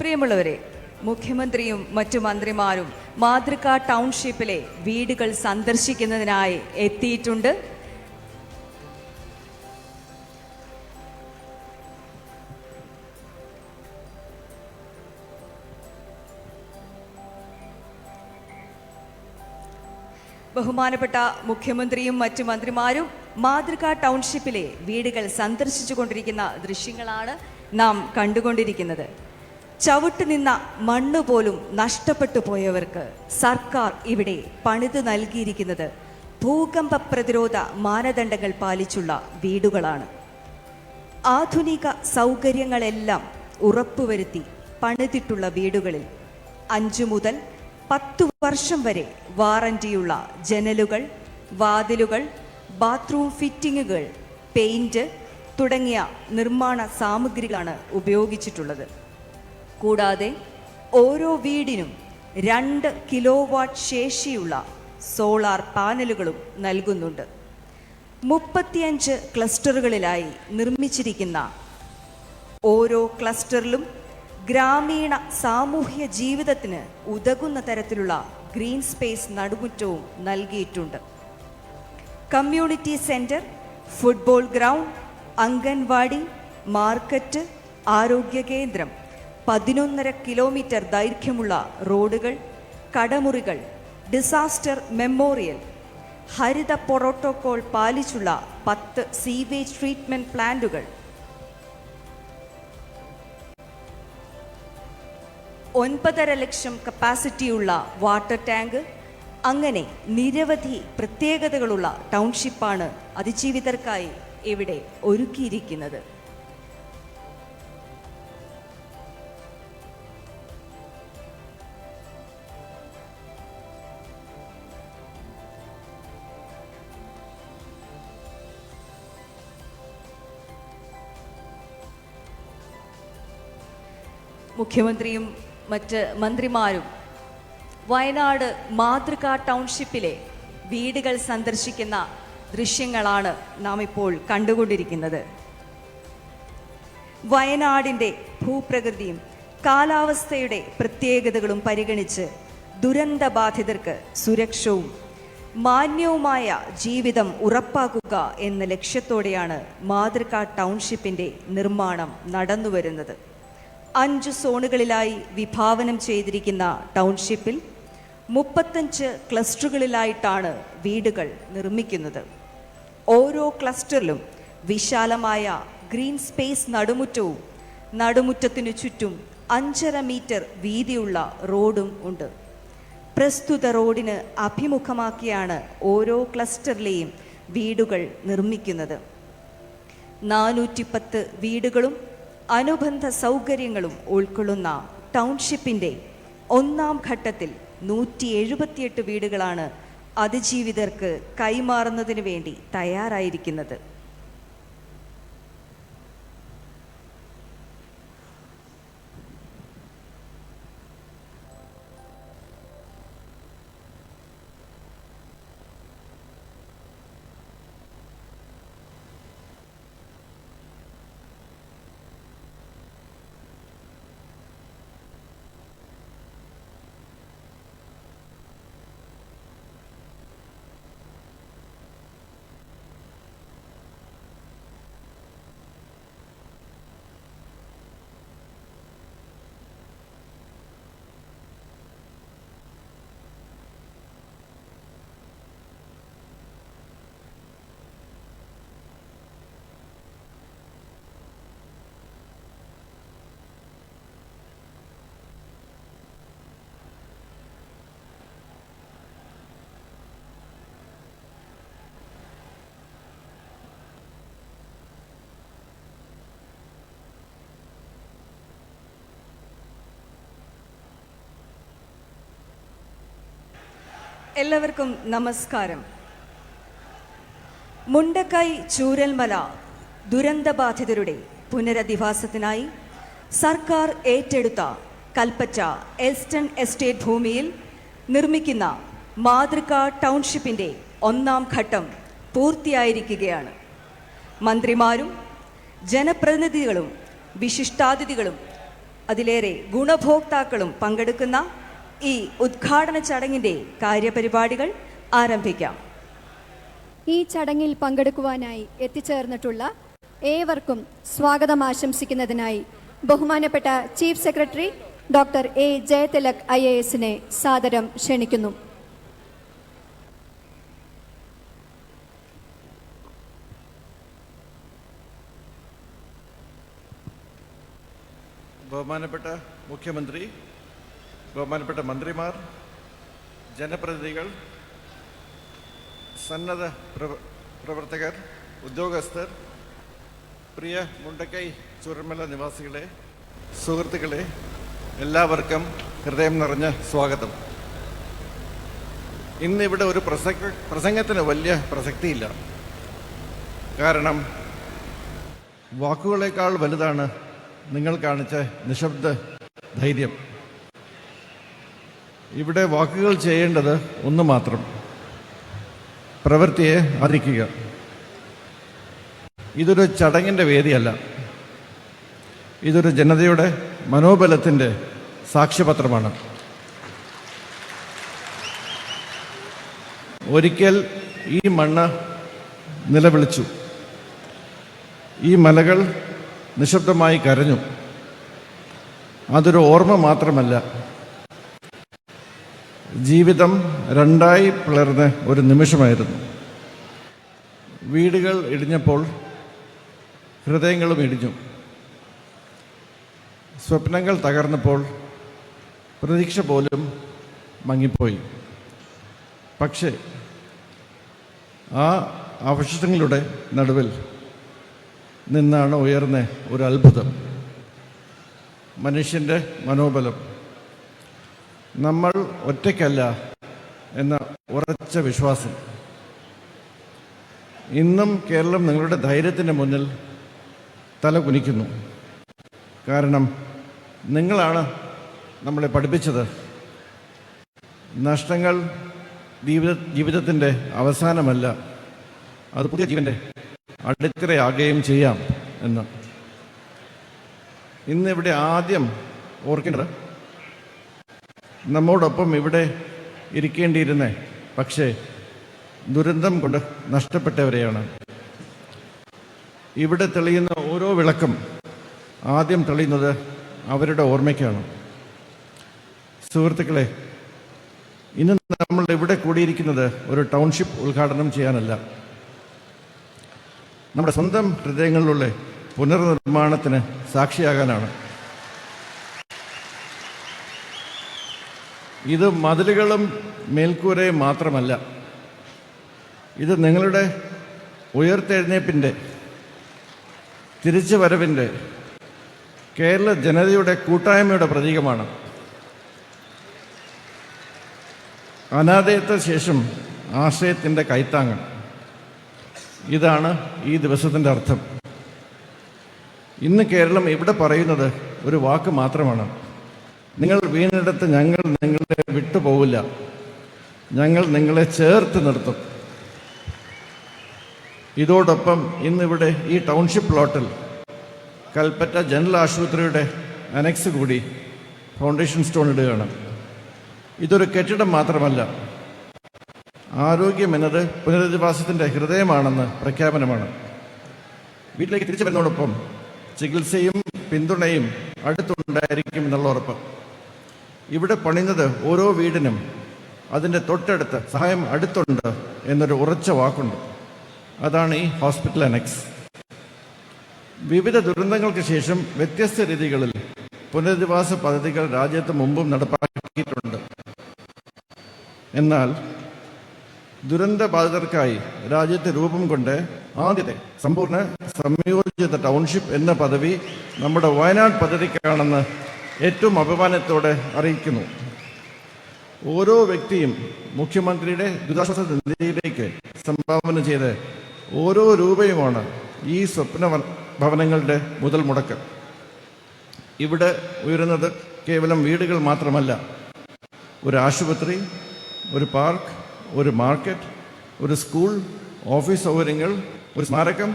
പ്രിയമുള്ളവരെ, മുഖ്യമന്ത്രിയും മറ്റു മന്ത്രിമാരും മാതൃക ടൗൺഷിപ്പിലെ വീടുകൾ സന്ദർശിക്കുന്നതിനായി എത്തിയിട്ടുണ്ട്. ബഹുമാനപ്പെട്ട മുഖ്യമന്ത്രിയും മറ്റു മന്ത്രിമാരും മാതൃക ടൗൺഷിപ്പിലെ വീടുകൾ സന്ദർശിച്ചുകൊണ്ടിരിക്കുന്ന ദൃശ്യങ്ങളാണ് നാം കണ്ടുകൊണ്ടിരിക്കുന്നത്. ചവിട്ട് നിന്ന മണ്ണ് പോലും നഷ്ടപ്പെട്ടു പോയവർക്ക് സർക്കാർ ഇവിടെ പണിത് നൽകിയിരിക്കുന്നത് ഭൂകമ്പ പ്രതിരോധ മാനദണ്ഡങ്ങൾ പാലിച്ചുള്ള വീടുകളാണ്. ആധുനിക സൗകര്യങ്ങളെല്ലാം ഉറപ്പുവരുത്തി പണിതിട്ടുള്ള വീടുകളിൽ 5 മുതൽ 10 വർഷം വരെ വാറന്റിയുള്ള ജനലുകൾ, വാതിലുകൾ, ബാത്റൂം ഫിറ്റിങ്ങുകൾ, പെയിന്റ് തുടങ്ങിയ നിർമ്മാണ സാമഗ്രികളാണ് ഉപയോഗിച്ചിട്ടുള്ളത്. കൂടാതെ ഓരോ വീടിനും 2 കിലോവാട്ട് ശേഷിയുള്ള സോളാർ പാനലുകളും നൽകുന്നുണ്ട്. 35 ക്ലസ്റ്ററുകളിലായി നിർമ്മിച്ചിരിക്കുന്ന ഓരോ ക്ലസ്റ്ററിലും ഗ്രാമീണ സാമൂഹ്യ ജീവിതത്തിന് ഉതകുന്ന തരത്തിലുള്ള ഗ്രീൻ സ്പേസ് നടുമുറ്റവും നൽകിയിട്ടുണ്ട്. Community centre, football ground, anganwadi, market, ആരോഗ്യ കേന്ദ്രം, 11.5 കിലോമീറ്റർ ദൈർഘ്യമുള്ള റോഡുകൾ, കടമുറികൾ, ഡിസാസ്റ്റർ മെമ്മോറിയൽ, ഹരിത പ്രോട്ടോകോൾ പാലിച്ചുള്ള 10 സീവേജ് ട്രീറ്റ്മെന്റ് പ്ലാന്റുകൾ, 9.5 ലക്ഷം കപ്പാസിറ്റിയുള്ള വാട്ടർ ടാങ്ക്, അങ്ങനെ നിരവധി പ്രത്യേകതകളുള്ള ടൗൺഷിപ്പാണ് അതിജീവിതർക്കായി ഇവിടെ ഒരുക്കിയിരിക്കുന്നത്. മുഖ്യമന്ത്രിയും മറ്റ് മന്ത്രിമാരും വയനാട് മാതൃക ടൗൺഷിപ്പിലെ വീടുകൾ സന്ദർശിക്കുന്ന ദൃശ്യങ്ങളാണ് നാം ഇപ്പോൾ കണ്ടുകൊണ്ടിരിക്കുന്നത്. വയനാടിൻ്റെ ഭൂപ്രകൃതിയും കാലാവസ്ഥയുടെ പ്രത്യേകതകളും പരിഗണിച്ച് ദുരന്തബാധിതർക്ക് സുരക്ഷവും മാന്യവുമായ ജീവിതം ഉറപ്പാക്കുക എന്ന ലക്ഷ്യത്തോടെയാണ് മാതൃക ടൗൺഷിപ്പിൻ്റെ നിർമ്മാണം നടന്നുവരുന്നത്. 5 സോണുകളിലായി വിഭാവനം ചെയ്തിരിക്കുന്ന ടൗൺഷിപ്പിൽ 35 ക്ലസ്റ്ററുകളിലായിട്ടാണ് വീടുകൾ നിർമ്മിക്കുന്നത്. ഓരോ ക്ലസ്റ്ററിലും വിശാലമായ ഗ്രീൻ സ്പേസ് നടുമുറ്റവും നടുമുറ്റത്തിനു ചുറ്റും 5.5 മീറ്റർ വീതിയുള്ള റോഡും ഉണ്ട്. പ്രസ്തുത റോഡിന് അഭിമുഖമാക്കിയാണ് ഓരോ ക്ലസ്റ്ററിലെയും വീടുകൾ നിർമ്മിക്കുന്നത്. 410 വീടുകളും അനുബന്ധ സൗകര്യങ്ങളും ഉൾക്കൊള്ളുന്ന ടൗൺഷിപ്പിൻ്റെ 1ാം ഘട്ടത്തിൽ 178 വീടുകളാണ് അതിജീവിതർക്ക് കൈമാറുന്നതിന് വേണ്ടി തയ്യാറായിരിക്കുന്നത്. എല്ലാവർക്കും നമസ്കാരം. മുണ്ടക്കൈ ചൂരൽമല ദുരന്തബാധിതരുടെ പുനരധിവാസത്തിനായി സർക്കാർ ഏറ്റെടുത്ത കൽപ്പറ്റ എൽസ്റ്റൺ എസ്റ്റേറ്റ് ഭൂമിയിൽ നിർമ്മിക്കുന്ന മാതൃക ടൗൺഷിപ്പിൻ്റെ 1ാം ഘട്ടം പൂർത്തിയായിരിക്കുകയാണ്. മന്ത്രിമാരും ജനപ്രതിനിധികളും വിശിഷ്ടാതിഥികളും അതിലേറെ ഗുണഭോക്താക്കളും പങ്കെടുക്കുന്ന ഈ ഉദ്ഘാടന ചടങ്ങിൻ്റെ കാര്യപരിപാടികൾ ആരംഭിക്കാം. ഈ ചടങ്ങിൽ പങ്കെടുക്കുവാനായി എത്തിച്ചേർന്നിട്ടുള്ള ഏവർക്കും സ്വാഗതം ആശംസിക്കുന്നതിനായി ബഹുമാനപ്പെട്ട chief secretary doctor A Jayathilak IAS-നെ സാദരം ക്ഷണിക്കുന്നു. ബഹുമാനപ്പെട്ട മുഖ്യമന്ത്രി, ബഹുമാനപ്പെട്ട മന്ത്രിമാർ, ജനപ്രതിനിധികൾ, സന്നദ്ധ പ്രവർത്തകർ, ഉദ്യോഗസ്ഥർ, പ്രിയ മുണ്ടക്കൈ ചൂരൽമല നിവാസികളെ, സുഹൃത്തുക്കളെ, എല്ലാവർക്കും ഹൃദയം നിറഞ്ഞ സ്വാഗതം. ഇന്നിവിടെ ഒരു പ്രസംഗത്തിന് വലിയ പ്രസക്തിയില്ല. കാരണം വാക്കുകളേക്കാൾ വലുതാണ് നിങ്ങൾ കാണിച്ച നിശബ്ദ ധൈര്യം. ഇവിടെ വാക്കുകൾ ചെയ്യേണ്ടത് ഒന്ന് മാത്രം: പ്രവൃത്തിയെ അറിയിക്കുക. ഇതൊരു ചടങ്ങിൻ്റെ വേദിയല്ല, ഇതൊരു ജനതയുടെ മനോബലത്തിൻ്റെ സാക്ഷ്യപത്രമാണ്. ഒരിക്കൽ ഈ മണ്ണ് നിലവിളിച്ചു, ഈ മലകൾ നിശബ്ദമായി കരഞ്ഞു. അതൊരു ഓർമ്മ മാത്രമല്ല, ജീവിതം രണ്ടായി പിളർന്ന ഒരു നിമിഷമായിരുന്നു. വീടുകൾ ഇടിഞ്ഞപ്പോൾ ഹൃദയങ്ങളും ഇടിഞ്ഞു. സ്വപ്നങ്ങൾ തകർന്നപ്പോൾ പ്രതീക്ഷ പോലും മങ്ങിപ്പോയി. പക്ഷേ ആ അവശിഷ്ടങ്ങളുടെ നടുവിൽ നിന്നാണ് ഉയർന്ന ഒരു അത്ഭുതം: മനുഷ്യൻ്റെ മനോബലം. നമ്മൾ ഒറ്റയ്ക്കല്ല എന്ന ഉറച്ച വിശ്വാസം. ഇന്നും കേരളം നിങ്ങളുടെ ധൈര്യത്തിന് മുന്നിൽ തല കുനിക്കുന്നു. കാരണം നിങ്ങളാണ് നമ്മളെ പഠിപ്പിച്ചത്. നഷ്ടങ്ങൾ ജീവിതത്തിൻ്റെ അവസാനമല്ല, അത് പുതിയ ജീവൻ്റെ അടിത്തറയാകുകയും ചെയ്യാം എന്ന്. ഇന്നിവിടെ ആദ്യം ഓർക്കേണ്ടത് നമ്മോടൊപ്പം ഇവിടെ ഇരിക്കേണ്ടിയിരുന്നേ പക്ഷേ ദുരന്തം കൊണ്ട് നഷ്ടപ്പെട്ടവരെയാണ്. ഇവിടെ തെളിയുന്ന ഓരോ വിളക്കും ആദ്യം തെളിയുന്നത് അവരുടെ ഓർമ്മയ്ക്കാണ്. സുഹൃത്തുക്കളെ, ഇന്ന് നമ്മൾ ഇവിടെ കൂടിയിരിക്കുന്നത് ഒരു ടൗൺഷിപ്പ് ഉദ്ഘാടനം ചെയ്യാനല്ല, നമ്മുടെ സ്വന്തം ഹൃദയങ്ങളിലുള്ള പുനർനിർമ്മാണത്തിന് സാക്ഷിയാകാനാണ്. ഇത് മതിലുകളും മേൽക്കൂരയും മാത്രമല്ല, ഇത് നിങ്ങളുടെ ഉയർത്തെഴുന്നേൽപ്പിൻ്റെ, തിരിച്ചുവരവിൻ്റെ, കേരള ജനതയുടെ കൂട്ടായ്മയുടെ പ്രതീകമാണ്. അനാഥയത്തിന് ശേഷം ആശ്രയത്തിൻ്റെ കൈത്താങ്ങ്. ഇതാണ് ഈ ദിവസത്തിൻ്റെ അർത്ഥം. ഇന്ന് കേരളം ഇവിടെ പറയുന്നത് ഒരു വാക്ക് മാത്രമാണ്: നിങ്ങൾ വീണിടത്ത് ഞങ്ങൾ നിങ്ങളെ വിട്ടുപോകില്ല, ഞങ്ങൾ നിങ്ങളെ ചേർത്ത് നിർത്തും. ഇതോടൊപ്പം ഇന്നിവിടെ ഈ ടൗൺഷിപ്പ് പ്ലോട്ടിൽ കൽപ്പറ്റ ജനറൽ ആശുപത്രിയുടെ അനക്സ് കൂടി ഫൗണ്ടേഷൻ സ്റ്റോൺ ഇടുകയാണ്. ഇതൊരു കെട്ടിടം മാത്രമല്ല, ആരോഗ്യം എന്നത് പുനരധിവാസത്തിൻ്റെ ഹൃദയമാണെന്ന് പ്രഖ്യാപനമാണ്. വീട്ടിലേക്ക് തിരിച്ചു വരുന്നതോടൊപ്പം ചികിത്സയും പിന്തുണയും അടുത്തുണ്ടായിരിക്കും എന്നുള്ള ഉറപ്പ്. ഇവിടെ പണിയുന്നത് ഓരോ വീടിനും അതിൻ്റെ തൊട്ടടുത്ത് സഹായം അടുത്തുണ്ട് എന്നൊരു ഉറച്ച വാക്കുണ്ട്. അതാണ് ഈ ഹോസ്പിറ്റൽ അനക്സ്. വിവിധ ദുരന്തങ്ങൾക്ക് ശേഷം വ്യത്യസ്ത രീതികളിൽ പുനരധിവാസ പദ്ധതികൾ രാജ്യത്ത് മുമ്പും നടപ്പാക്കിയിട്ടുണ്ട്. എന്നാൽ ദുരന്തബാധിതർക്കായി രാജ്യത്ത് രൂപം കൊണ്ട് ആദ്യത്തെ സമ്പൂർണ്ണ സംയോജിത ടൗൺഷിപ്പ് എന്ന പദവി നമ്മുടെ വയനാട് പദ്ധതിക്കാണെന്ന് ഏറ്റവും അഭിമാനത്തോടെ അറിയിക്കുന്നു. ഓരോ വ്യക്തിയും മുഖ്യമന്ത്രിയുടെ ദുരിതാശ്വാസ നിധിയിലേക്ക് സംഭാവന ചെയ്ത് ഓരോ രൂപയുമാണ് ഈ സ്വപ്ന ഭവനങ്ങളുടെ മുതൽ മുടക്ക്. ഇവിടെ ഉയരുന്നത് കേവലം വീടുകൾ മാത്രമല്ല, ഒരു ആശുപത്രി, ഒരു പാർക്ക്, ഒരു മാർക്കറ്റ്, ഒരു സ്കൂൾ, ഓഫീസ് സൗകര്യങ്ങൾ, ഒരു സ്മാരകം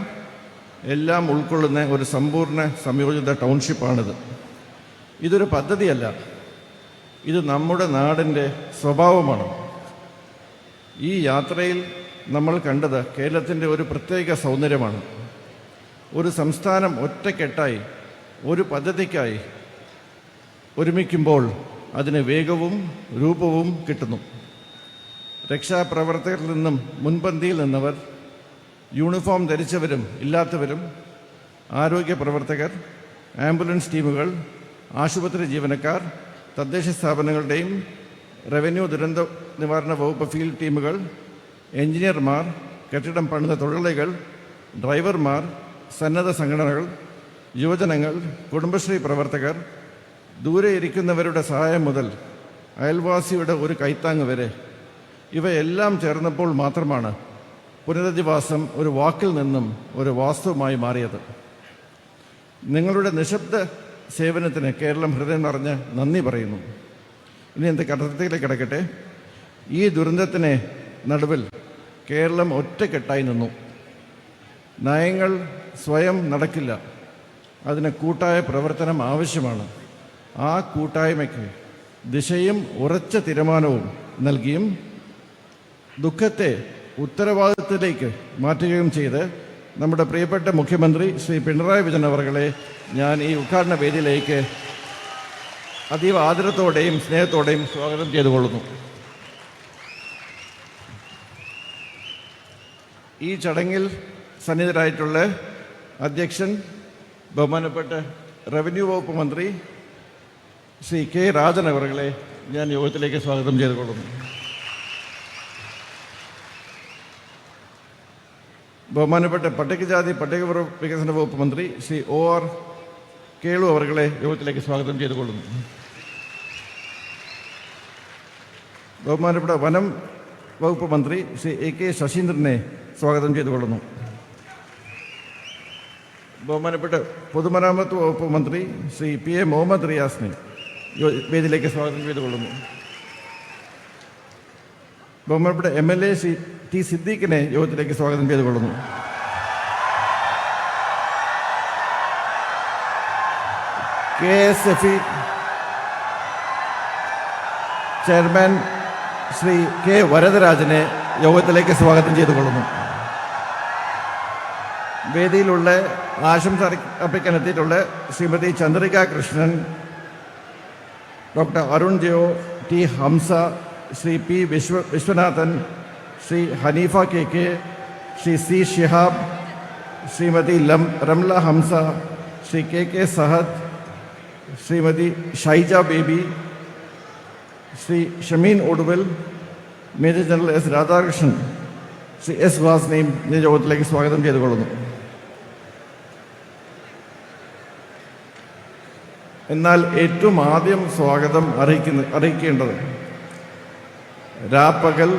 എല്ലാം ഉൾക്കൊള്ളുന്ന ഒരു സമ്പൂർണ്ണ സംയോജിത ടൗൺഷിപ്പാണിത്. ഇതൊരു പദ്ധതിയല്ല, ഇത് നമ്മുടെ നാടിൻ്റെ സ്വഭാവമാണ്. ഈ യാത്രയിൽ നമ്മൾ കണ്ടത് കേരളത്തിൻ്റെ ഒരു പ്രത്യേക സൗന്ദര്യമാണ്. ഒരു സംസ്ഥാനം ഒറ്റക്കെട്ടായി ഒരു പദ്ധതിക്കായി ഒരുമിക്കുമ്പോൾ അതിന് വേഗവും രൂപവും കിട്ടുന്നു. രക്ഷാപ്രവർത്തകരിൽ നിന്നും മുൻപന്തിയിൽ നിന്നവർ, യൂണിഫോം ധരിച്ചവരും ഇല്ലാത്തവരും, ആരോഗ്യ പ്രവർത്തകർ, ആംബുലൻസ് ടീമുകൾ, ആശുപത്രി ജീവനക്കാർ, തദ്ദേശ സ്ഥാപനങ്ങളുടെയും റവന്യൂ ദുരന്ത നിവാരണ വകുപ്പ് ഫീൽഡ് ടീമുകൾ, എഞ്ചിനീയർമാർ, കെട്ടിടം പണിത തൊഴിലാളികൾ, ഡ്രൈവർമാർ, സന്നദ്ധ സംഘടനകൾ, യുവജനങ്ങൾ, കുടുംബശ്രീ പ്രവർത്തകർ, ദൂരെ ഇരിക്കുന്നവരുടെ സഹായം മുതൽ അയൽവാസിയുടെ ഒരു കൈത്താങ് വരെ, ഇവയെല്ലാം ചേർന്നപ്പോൾ മാത്രമാണ് പുനരധിവാസം ഒരു വാക്കിൽ നിന്നും ഒരു വാസ്തവമായി മാറിയത്. നിങ്ങളുടെ നിശബ്ദ സേവനത്തിന് കേരളം ഹൃദയം നിറഞ്ഞ് നന്ദി പറയുന്നു. ഇനി എൻ്റെ കടത്തിലേക്ക് കിടക്കട്ടെ. ഈ ദുരന്തത്തിന് നടുവിൽ കേരളം ഒറ്റക്കെട്ടായി നിന്നു. നയങ്ങൾ സ്വയം നടക്കില്ല, അതിന് കൂട്ടായ പ്രവർത്തനം ആവശ്യമാണ്. ആ കൂട്ടായ്മയ്ക്ക് ദിശയും ഉറച്ച തീരുമാനവും നൽകിയും ദുഃഖത്തെ ഉത്തരവാദിത്തത്തിലേക്ക് മാറ്റുകയും ചെയ്ത് നമ്മുടെ പ്രിയപ്പെട്ട മുഖ്യമന്ത്രി ശ്രീ പിണറായി വിജയൻ അവർകളെ ഞാൻ ഈ ഉദ്ഘാടന വേദിയിലേക്ക് അതീവ ആദരത്തോടെയും സ്നേഹത്തോടെയും സ്വാഗതം ചെയ്തുകൊള്ളുന്നു. ഈ ചടങ്ങിൽ സന്നിഹിതരായിട്ടുള്ള അധ്യക്ഷൻ ബഹുമാനപ്പെട്ട റവന്യൂ വകുപ്പ് മന്ത്രി ശ്രീ കെ രാജൻ അവർകളെ ഞാൻ യോഗത്തിലേക്ക് സ്വാഗതം ചെയ്തുകൊള്ളുന്നു. ബഹുമാനപ്പെട്ട പട്ടികജാതി പട്ടികവർഗ വികസന വകുപ്പ് മന്ത്രി ശ്രീ OR കേളു അവർകളെ യോഗത്തിലേക്ക് സ്വാഗതം ചെയ്തുകൊള്ളുന്നു. ബഹുമാനപ്പെട്ട വനം വകുപ്പ് മന്ത്രി ശ്രീ AK ശശീന്ദ്രനെ സ്വാഗതം ചെയ്തുകൊള്ളുന്നു. ബഹുമാനപ്പെട്ട പൊതുമരാമത്ത് വകുപ്പ് മന്ത്രി ശ്രീ PA മുഹമ്മദ് റിയാസിനെ വേദിയിലേക്ക് സ്വാഗതം ചെയ്തുകൊള്ളുന്നു. ബഹുമാനപ്പെട്ട MLA ശ്രീ T സിദ്ദീഖിനെ യോഗത്തിലേക്ക് സ്വാഗതം ചെയ്തുകൊള്ളുന്നു. KSFE ചെയർമാൻ ശ്രീ K വരദരാജനെ യോഗത്തിലേക്ക് സ്വാഗതം ചെയ്തുകൊള്ളുന്നു. വേദിയിലുള്ള ആശംസ അർപ്പിക്കാൻ എത്തിയിട്ടുള്ള Shrimati Chandrika Krishnan, doctor Arun Jio, T Hamsa, Shri P Viswanathan, Shri Haneefa KK, Shri C Shihab, Shrimati Ramla Hamsa, Shri KK Sahad, Shrimati Shaija Baby, Shri Shameen Oduval, major general S Radhakrishnan, Shri S വാസ്നെയും ഈ യോഗത്തിലേക്ക് സ്വാഗതം ചെയ്തുകൊള്ളുന്നു. എന്നാൽ ഏറ്റവും ആദ്യം സ്വാഗതം അറിയിക്കേണ്ടത് രാപ്പകൽ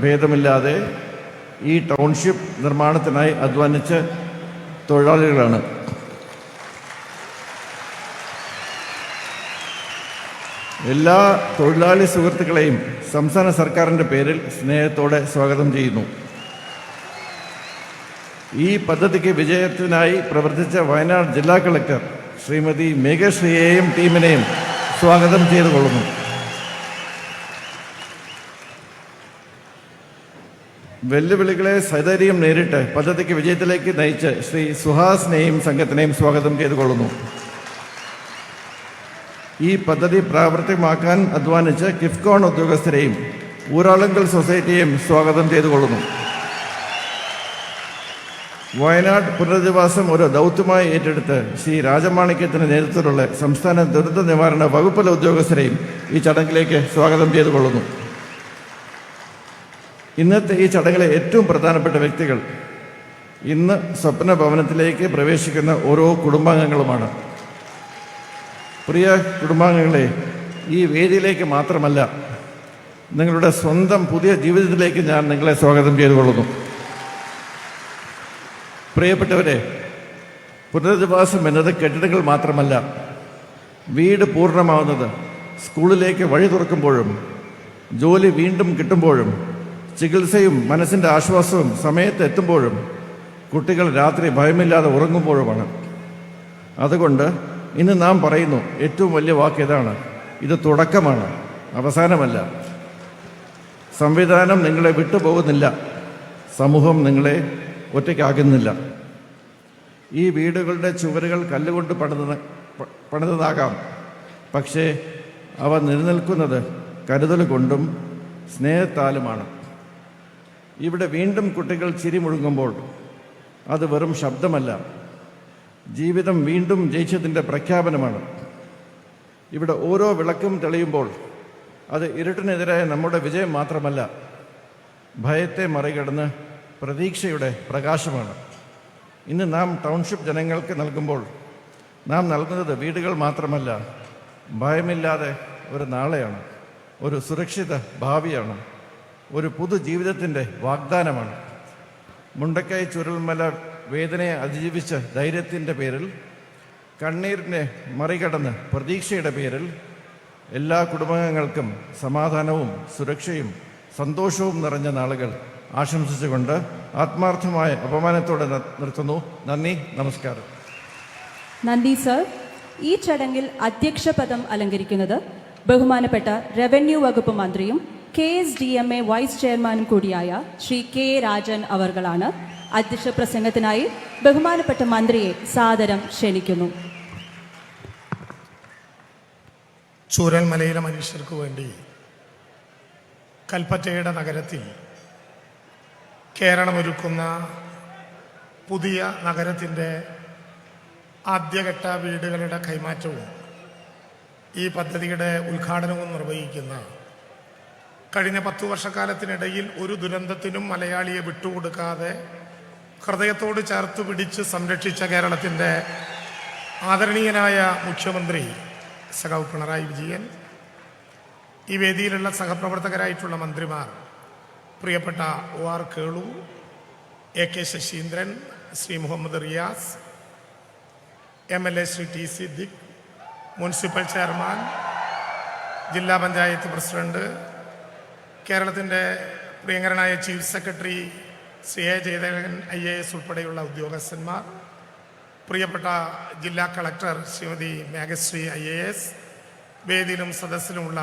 ഭേദമില്ലാതെ ഈ ടൗൺഷിപ്പ് നിർമ്മാണത്തിനായി അധ്വാനിച്ച തൊഴിലാളികളാണ്. എല്ലാ തൊഴിലാളി സുഹൃത്തുക്കളെയും സംസ്ഥാന സർക്കാരിൻ്റെ പേരിൽ സ്നേഹത്തോടെ സ്വാഗതം ചെയ്യുന്നു. ഈ പദ്ധതിക്ക് വിജയത്തിനായി പ്രവർത്തിച്ച വയനാട് ജില്ലാ കളക്ടർ ശ്രീമതി മേഘശ്രീയെയും ടീമിനെയും സ്വാഗതം ചെയ്തുകൊള്ളുന്നു. വെല്ലുവിളികളെ സധൈര്യം നേരിട്ട് പദ്ധതിക്ക് വിജയത്തിലേക്ക് നയിച്ച് ശ്രീ സുഹാസിനെയും സംഘത്തിനെയും സ്വാഗതം ചെയ്തുകൊള്ളുന്നു. ഈ പദ്ധതി പ്രാവർത്തികമാക്കാൻ അധ്വാനിച്ച് കിഫ്കോൺ ഉദ്യോഗസ്ഥരെയും ഊരാളുങ്കൽ സൊസൈറ്റിയെയും സ്വാഗതം ചെയ്തുകൊള്ളുന്നു. വയനാട് പുനരധിവാസം ഒരു ദൗത്യമായി ഏറ്റെടുത്ത് ശ്രീ രാജമാണിക്യത്തിന് നേതൃത്വത്തിലുള്ള സംസ്ഥാന ദുരന്ത നിവാരണ വകുപ്പിലെ ഉദ്യോഗസ്ഥരെയും ഈ ചടങ്ങിലേക്ക് സ്വാഗതം ചെയ്തുകൊള്ളുന്നു. ഇന്നത്തെ ഈ ചടങ്ങിലെ ഏറ്റവും പ്രധാനപ്പെട്ട വ്യക്തികൾ ഇന്ന് സ്വപ്ന ഭവനത്തിലേക്ക് പ്രവേശിക്കുന്ന ഓരോ കുടുംബാംഗങ്ങളുമാണ്. പ്രിയ കുടുംബാംഗങ്ങളെ, ഈ വേദിയിലേക്ക് മാത്രമല്ല, നിങ്ങളുടെ സ്വന്തം പുതിയ ജീവിതത്തിലേക്ക് ഞാൻ നിങ്ങളെ സ്വാഗതം ചെയ്തുകൊള്ളുന്നു. പ്രിയപ്പെട്ടവരെ, പുനരധിവാസം എന്നത് കെട്ടിടങ്ങൾ മാത്രമല്ല. വീട് പൂർണ്ണമാവുന്നത് സ്കൂളിലേക്ക് വഴി തുറക്കുമ്പോഴും ജോലി വീണ്ടും കിട്ടുമ്പോഴും ചികിത്സയും മനസ്സിൻ്റെ ആശ്വാസവും സമയത്ത് എത്തുമ്പോഴും കുട്ടികൾ രാത്രി ഭയമില്ലാതെ ഉറങ്ങുമ്പോഴുമാണ്. അതുകൊണ്ട് ഇന്ന് നാം പറയുന്നു ഏറ്റവും വലിയ വാക്ക് ഇതാണ്: ഇത് തുടക്കമാണ്, അവസാനമല്ല. സംവിധാനം നിങ്ങളെ വിട്ടുപോകുന്നില്ല, സമൂഹം നിങ്ങളെ ഒറ്റയ്ക്കാകുന്നില്ല. ഈ വീടുകളുടെ ചുവരുകൾ കല്ലുകൊണ്ട് പണിതതാകാം, പക്ഷേ അവ നിലനിൽക്കുന്നത് കരുതൽ കൊണ്ടും സ്നേഹത്താലുമാണ്. ഇവിടെ വീണ്ടും കുട്ടികൾ ചിരി മുഴങ്ങുമ്പോൾ അത് വെറും ശബ്ദമല്ല, ജീവിതം വീണ്ടും ജയിച്ചതിൻ്റെ പ്രഖ്യാപനമാണ്. ഇവിടെ ഓരോ വിളക്കും തെളിയുമ്പോൾ അത് ഇരുട്ടിനെതിരായ നമ്മുടെ വിജയം മാത്രമല്ല, ഭയത്തെ മറികടന്ന് പ്രതീക്ഷയുടെ പ്രകാശമാണ്. ഇന്ന് നാം ടൗൺഷിപ്പ് ജനങ്ങൾക്ക് നൽകുമ്പോൾ നാം നൽകുന്നത് വീടുകൾ മാത്രമല്ല, ഭയമില്ലാതെ ഒരു നാളെയാണ്, ഒരു സുരക്ഷിത ഭാവിയാണ്, ഒരു പുതുജീവിതത്തിൻ്റെ വാഗ്ദാനമാണ്. മുണ്ടക്കൈ ചുരൽമല വേദനയെ അതിജീവിച്ച ധൈര്യത്തിൻ്റെ പേരിൽ, കണ്ണീരിനെ മറികടന്ന് പ്രതീക്ഷയുടെ പേരിൽ എല്ലാ കുടുംബാംഗങ്ങൾക്കും സമാധാനവും സുരക്ഷയും സന്തോഷവും നിറഞ്ഞ നാളുകൾ ആശംസിച്ചുകൊണ്ട് ആത്മാർത്ഥമായ അപമാനത്തോടെ നിർത്തുന്നു. നന്ദി, നമസ്കാരം. നന്ദി സർ. ഈ ചടങ്ങിൽ അധ്യക്ഷ പദം അലങ്കരിക്കുന്നത് ബഹുമാനപ്പെട്ട റവന്യൂ വകുപ്പ് മന്ത്രിയും KSDMA വൈസ് ചെയർമാനും കൂടിയായ ശ്രീ K. രാജൻ അവർകളാണ്. അധ്യക്ഷ പ്രസംഗത്തിനായി ബഹുമാനപ്പെട്ട മന്ത്രിയെ സാദരം ക്ഷണിക്കുന്നു. ചൂരൽമലയിലെ മനുഷ്യർക്ക് വേണ്ടി കൽപ്പറ്റയുടെ നഗരത്തിൽ കേരളമൊരുക്കുന്ന പുതിയ നഗരത്തിൻ്റെ ആദ്യഘട്ട വീടുകളുടെ കൈമാറ്റവും ഈ പദ്ധതിയുടെ ഉദ്ഘാടനവും നിർവഹിക്കുന്ന, കഴിഞ്ഞ 10 വർഷക്കാലത്തിനിടയിൽ ഒരു ദുരന്തത്തിനും മലയാളിയെ വിട്ടുകൊടുക്കാതെ ഹൃദയത്തോട് ചേർത്ത് പിടിച്ച് സംരക്ഷിച്ച കേരളത്തിൻ്റെ ആദരണീയനായ മുഖ്യമന്ത്രി സഖാവ് പിണറായി വിജയൻ, ഈ വേദിയിലുള്ള സഹപ്രവർത്തകരായിട്ടുള്ള മന്ത്രിമാർ, പ്രിയപ്പെട്ട OR Kelu, AK Saseendran, Shri Muhammad Riyas, MLA Shri TC Siddique, municipal chairman, ജില്ലാ പഞ്ചായത്ത് പ്രസിഡന്റ്, കേരളത്തിൻ്റെ പ്രിയങ്കരനായ chief secretary Shri A. Jayadevan IAS ഉൾപ്പെടെയുള്ള ഉദ്യോഗസ്ഥന്മാർ, പ്രിയപ്പെട്ട ജില്ലാ കളക്ടർ ശ്രീമതി മേഘശ്രീ IAS, വേദിയിലും സദസ്സിലുമുള്ള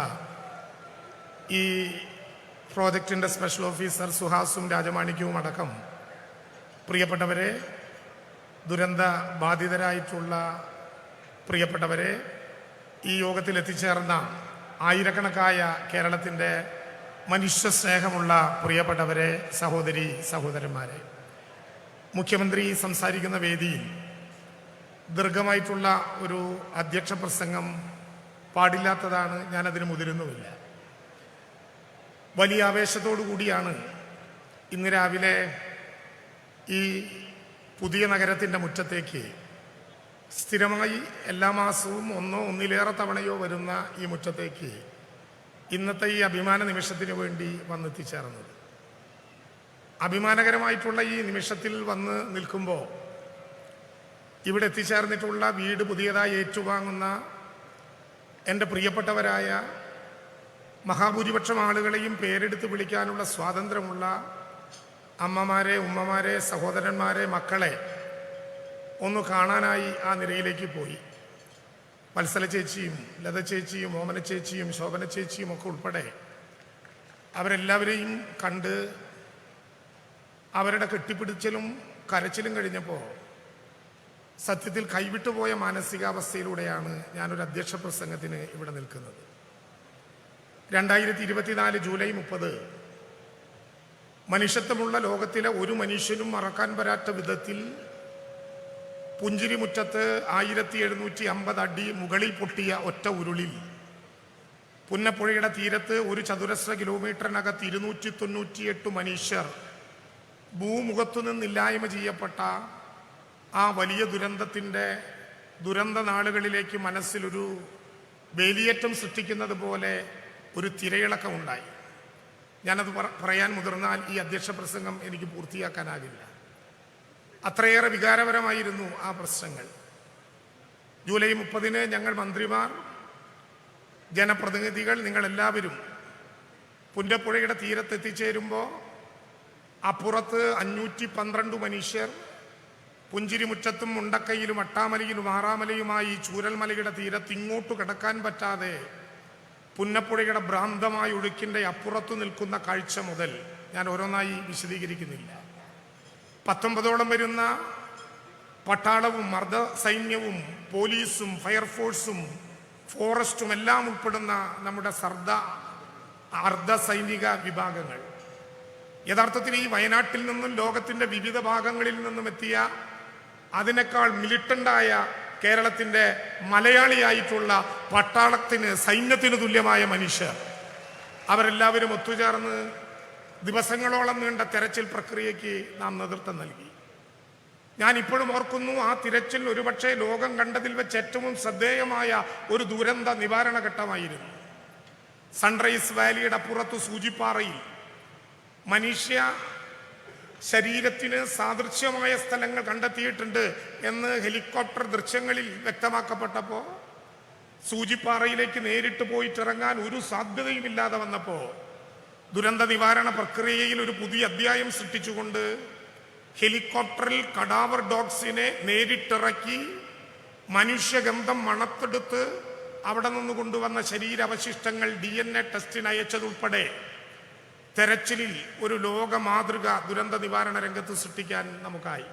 ഈ പ്രോജക്റ്റിൻ്റെ സ്പെഷ്യൽ ഓഫീസർ സുഹാസും രാജമാണിക്യവും അടക്കം പ്രിയപ്പെട്ടവരെ, ദുരന്ത ബാധിതരായിട്ടുള്ള പ്രിയപ്പെട്ടവരെ, ഈ യോഗത്തിൽ എത്തിച്ചേർന്ന ആയിരക്കണക്കായ കേരളത്തിൻ്റെ മനുഷ്യ സ്നേഹമുള്ള പ്രിയപ്പെട്ടവരെ, സഹോദരി സഹോദരന്മാരെ, മുഖ്യമന്ത്രി സംസാരിക്കുന്ന വേദിയിൽ ദീർഘമായിട്ടുള്ള ഒരു അധ്യക്ഷ പ്രസംഗം പാടില്ലാത്തതാണ്. ഞാനതിന് മുതിരുന്നുമില്ല. വലിയ ആവേശത്തോടു കൂടിയാണ് ഇന്ന് രാവിലെ ഈ പുതിയ നഗരത്തിൻ്റെ മുറ്റത്തേക്ക് സ്ഥിരമായി എല്ലാ മാസവും ഒന്നിലേറെ തവണയോ വരുന്ന ഈ മുറ്റത്തേക്ക് ഇന്നത്തെ ഈ അഭിമാന നിമിഷത്തിന് വേണ്ടി വന്നെത്തിച്ചേർന്നത്. അഭിമാനകരമായിട്ടുള്ള ഈ നിമിഷത്തിൽ വന്ന് നിൽക്കുമ്പോൾ ഇവിടെ എത്തിച്ചേർന്നിട്ടുള്ള വീട് പുതിയതായി ഏറ്റുവാങ്ങുന്ന എൻ്റെ പ്രിയപ്പെട്ടവരായ, മഹാഭൂരിപക്ഷം ആളുകളെയും പേരെടുത്ത് വിളിക്കാനുള്ള സ്വാതന്ത്ര്യമുള്ള അമ്മമാരെ, ഉമ്മമാരെ, സഹോദരന്മാരെ, മക്കളെ ഒന്ന് കാണാനായി ആ നിരയിലേക്ക് പോയി. വത്സല ചേച്ചിയും ലത ചേച്ചിയും ഓമന ചേച്ചിയും ശോഭന ചേച്ചിയും ഒക്കെ ഉൾപ്പെടെ അവരെല്ലാവരെയും കണ്ട് അവരുടെ കെട്ടിപ്പിടിച്ചലും കരച്ചിലും കഴിഞ്ഞപ്പോൾ സത്യത്തിൽ കൈവിട്ടുപോയ മാനസികാവസ്ഥയിലൂടെയാണ് ഞാനൊരു അധ്യക്ഷ പ്രസംഗത്തിന് ഇവിടെ നിൽക്കുന്നത്. 2024 ജൂലൈ 30 മനുഷ്യത്വമുള്ള ലോകത്തിലെ ഒരു മനുഷ്യനും മറക്കാൻ പറ്റാത്ത വിധത്തിൽ പുഞ്ചിരിമുറ്റത്ത് 1750 അടി മുകളിൽ പൊട്ടിയ ഒറ്റ ഉരുളിൽ പുന്നപ്പുഴയുടെ തീരത്ത് ഒരു ചതുരശ്ര കിലോമീറ്ററിനകത്ത് 298 മനുഷ്യർ ഭൂമുഖത്തു നിന്നില്ലായ്മ ചെയ്യപ്പെട്ട ആ വലിയ ദുരന്ത നാളുകളിലേക്ക് മനസ്സിലൊരു വേലിയേറ്റം സൃഷ്ടിക്കുന്നത് പോലെ ഒരു തിരയിളക്കം ഉണ്ടായി. ഞാനത് പറയാൻ മുതിർന്നാൽ ഈ അധ്യക്ഷ പ്രസംഗം എനിക്ക് പൂർത്തിയാക്കാനാകില്ല. അത്രയേറെ വികാരപരമായിരുന്നു ആ പ്രശ്നങ്ങൾ. ജൂലൈ 30 ഞങ്ങൾ മന്ത്രിമാർ, ജനപ്രതിനിധികൾ, നിങ്ങളെല്ലാവരും പുന്നപ്പുഴയുടെ തീരത്തെത്തിച്ചേരുമ്പോൾ അപ്പുറത്ത് 512 മനുഷ്യർ, പുഞ്ചിരിമുറ്റത്തും മുണ്ടക്കയിലും അട്ടാമലയിലും ആറാമലയുമായി ചൂരൽമലയുടെ തീരത്ത് ഇങ്ങോട്ട് കിടക്കാൻ പറ്റാതെ പുന്നപ്പുഴയുടെ ഭ്രാന്തമായ ഒഴുക്കിൻ്റെ അപ്പുറത്തു നിൽക്കുന്ന കാഴ്ച മുതൽ ഞാൻ ഓരോന്നായി വിശദീകരിക്കുന്നില്ല. 19ഓളം വരുന്ന പട്ടാളവും അർദ്ധ സൈന്യവും പോലീസും ഫയർഫോഴ്സും ഫോറസ്റ്റും എല്ലാം ഉൾപ്പെടുന്ന നമ്മുടെ അർദ്ധ സൈനിക വിഭാഗങ്ങൾ യഥാർത്ഥത്തിൽ ഈ വയനാട്ടിൽ നിന്നും ലോകത്തിൻ്റെ വിവിധ ഭാഗങ്ങളിൽ നിന്നും എത്തിയ അതിനേക്കാൾ മിലിറ്റൻ്റായ കേരളത്തിൻ്റെ മലയാളിയായിട്ടുള്ള പട്ടാളത്തിന് സൈന്യത്തിന് തുല്യമായ മനുഷ്യർ അവരെല്ലാവരും ഒത്തുചേർന്ന് ദിവസങ്ങളോളം നീണ്ട തെരച്ചിൽ പ്രക്രിയയ്ക്ക് നാം നേതൃത്വം നൽകി. ഞാൻ ഇപ്പോഴും ഓർക്കുന്നു, ആ തിരച്ചിൽ ഒരുപക്ഷെ ലോകം കണ്ടതിൽ വെച്ച് ഏറ്റവും ശ്രദ്ധേയമായ ഒരു ദുരന്ത നിവാരണ ഘട്ടമായിരുന്നു. സൺറൈസ് വാലിയുടെ അപ്പുറത്ത് സൂചിപ്പാറയിൽ മനുഷ്യ ശരീരത്തിന് സാദൃശ്യമായ സ്ഥലങ്ങൾ കണ്ടെത്തിയിട്ടുണ്ട് എന്ന് ഹെലികോപ്റ്റർ ദൃശ്യങ്ങളിൽ വ്യക്തമാക്കപ്പെട്ടപ്പോൾ സൂചിപ്പാറയിലേക്ക് നേരിട്ട് പോയിട്ടിറങ്ങാൻ ഒരു സാധ്യതയുമില്ലാതെ വന്നപ്പോൾ ദുരന്ത നിവാരണ പ്രക്രിയയിൽ ഒരു പുതിയ അധ്യായം സൃഷ്ടിച്ചുകൊണ്ട് ഹെലികോപ്റ്ററിൽ കഡാവർ ഡോഗ്സിനെ നേരിട്ടിറക്കി മനുഷ്യഗന്ധം മണത്തെടുത്ത് അവിടെ നിന്ന് കൊണ്ടുവന്ന ശരീരാവശിഷ്ടങ്ങൾ DNA ടെസ്റ്റിന് അയച്ചതുൾപ്പെടെ തെരച്ചിലിൽ ഒരു ലോക മാതൃക ദുരന്ത നിവാരണ രംഗത്ത് സൃഷ്ടിക്കാൻ നമുക്കായി.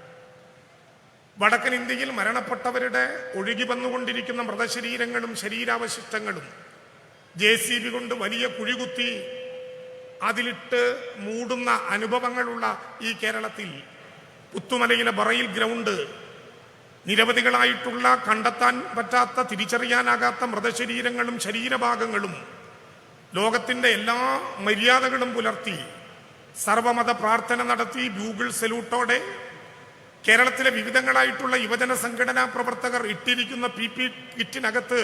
വടക്കൻ ഇന്ത്യയിൽ മരണപ്പെട്ടവരുടെ ഒഴുകി വന്നുകൊണ്ടിരിക്കുന്ന മൃതശരീരങ്ങളും ശരീരാവശിഷ്ടങ്ങളും JCB കൊണ്ട് വലിയ കുഴികുത്തി അതിലിട്ട് മൂടുന്ന അനുഭവങ്ങളുള്ള ഈ കേരളത്തിൽ പുത്തുമലയിലെ ബറയിൽ ഗ്രൗണ്ട് നിരവധികളായിട്ടുള്ള കണ്ടെത്താൻ പറ്റാത്ത തിരിച്ചറിയാനാകാത്ത മൃതശരീരങ്ങളും ശരീരഭാഗങ്ങളും ലോകത്തിൻ്റെ എല്ലാ മര്യാദകളും പുലർത്തി സർവമത പ്രാർത്ഥന നടത്തി ബ്യൂഗിൾ സല്യൂട്ടോടെ കേരളത്തിലെ വിവിധങ്ങളായിട്ടുള്ള യുവജന സംഘടനാ പ്രവർത്തകർ ഇട്ടിരിക്കുന്ന PP കിറ്റിനകത്ത്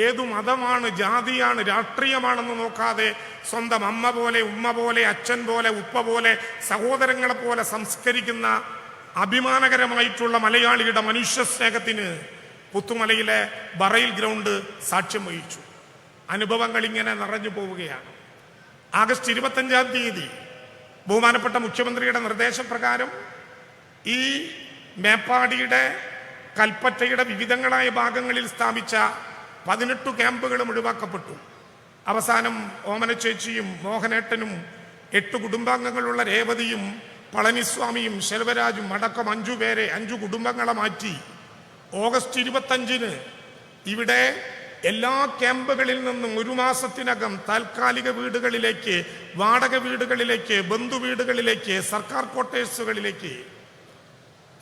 ഏതു മതമാണ്, ജാതിയാണ്, രാഷ്ട്രീയമാണെന്ന് നോക്കാതെ സ്വന്തം അമ്മ പോലെ, ഉമ്മ പോലെ, അച്ഛൻ പോലെ, ഉപ്പ പോലെ, സഹോദരങ്ങളെ പോലെ സംസ്കരിക്കുന്ന അഭിമാനകരമായിട്ടുള്ള മലയാളിയുടെ മനുഷ്യ സ്നേഹത്തിന് പുത്തുമലയിലെ ബറയിൽ ഗ്രൗണ്ട് സാക്ഷ്യം വഹിച്ചു. അനുഭവങ്ങൾ ഇങ്ങനെ നിറഞ്ഞു പോവുകയാണ്. ആഗസ്റ്റ് 25-ാം തീയതി ബഹുമാനപ്പെട്ട മുഖ്യമന്ത്രിയുടെ നിർദ്ദേശപ്രകാരം ഈ മേപ്പാടിയുടെ കൽപ്പറ്റയുടെ വിവിധങ്ങളായ ഭാഗങ്ങളിൽ സ്ഥാപിച്ച 18 ക്യാമ്പുകളും ഒഴിവാക്കപ്പെട്ടു. അവസാനം ഓമനച്ചേച്ചിയും മോഹനേട്ടനും 8 കുടുംബാംഗങ്ങളുള്ള രേവതിയും പളനിസ്വാമിയും ശെൽവരാജും അടക്കം 5 പേരെ 5 കുടുംബങ്ങളെ മാറ്റി ഓഗസ്റ്റ് 25-ന് ഇവിടെ എല്ലാ ക്യാമ്പുകളിൽ നിന്നും 1 മാസത്തിനകം താൽക്കാലിക വീടുകളിലേക്ക്, വാടക വീടുകളിലേക്ക്, ബന്ധുവീടുകളിലേക്ക്, സർക്കാർ ക്വാർട്ടേഴ്സുകളിലേക്ക്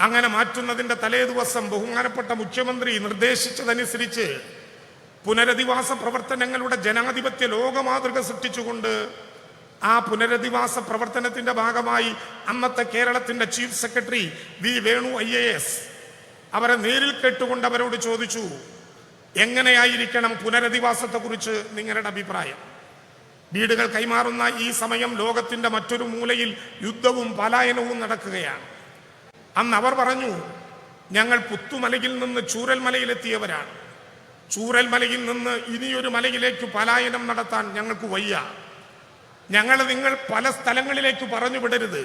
അങ്ങനെ മാറ്റുന്നതിൻ്റെ തലേ ദിവസം ബഹുമാനപ്പെട്ട മുഖ്യമന്ത്രി നിർദ്ദേശിച്ചതനുസരിച്ച് പുനരധിവാസ പ്രവർത്തനങ്ങളുടെ ജനാധിപത്യ ലോകമാതൃക സൃഷ്ടിച്ചുകൊണ്ട് ആ പുനരധിവാസ പ്രവർത്തനത്തിൻ്റെ ഭാഗമായി അന്നത്തെ കേരളത്തിൻ്റെ chief secretary V Venu IAS അവരെ നേരിൽ കേട്ടുകൊണ്ട് അവരോട് ചോദിച്ചു, എങ്ങനെയായിരിക്കണം പുനരധിവാസത്തെക്കുറിച്ച് നിങ്ങളുടെ അഭിപ്രായം? വീടുകൾ കൈമാറുന്ന ഈ സമയം ലോകത്തിൻ്റെ മറ്റൊരു മൂലയിൽ യുദ്ധവും പലായനവും നടക്കുകയാണ്. അന്ന് അവർ പറഞ്ഞു, ഞങ്ങൾ പുത്തുമലയിൽ നിന്ന് ചൂരൽമലയിലെത്തിയവരാണ്. ചൂരൽമലയിൽ നിന്ന് ഇനിയൊരു മലയിലേക്ക് പലായനം നടത്താൻ ഞങ്ങൾക്ക് വയ്യ. നിങ്ങൾ പല സ്ഥലങ്ങളിലേക്ക് പറഞ്ഞു വിടരുത്.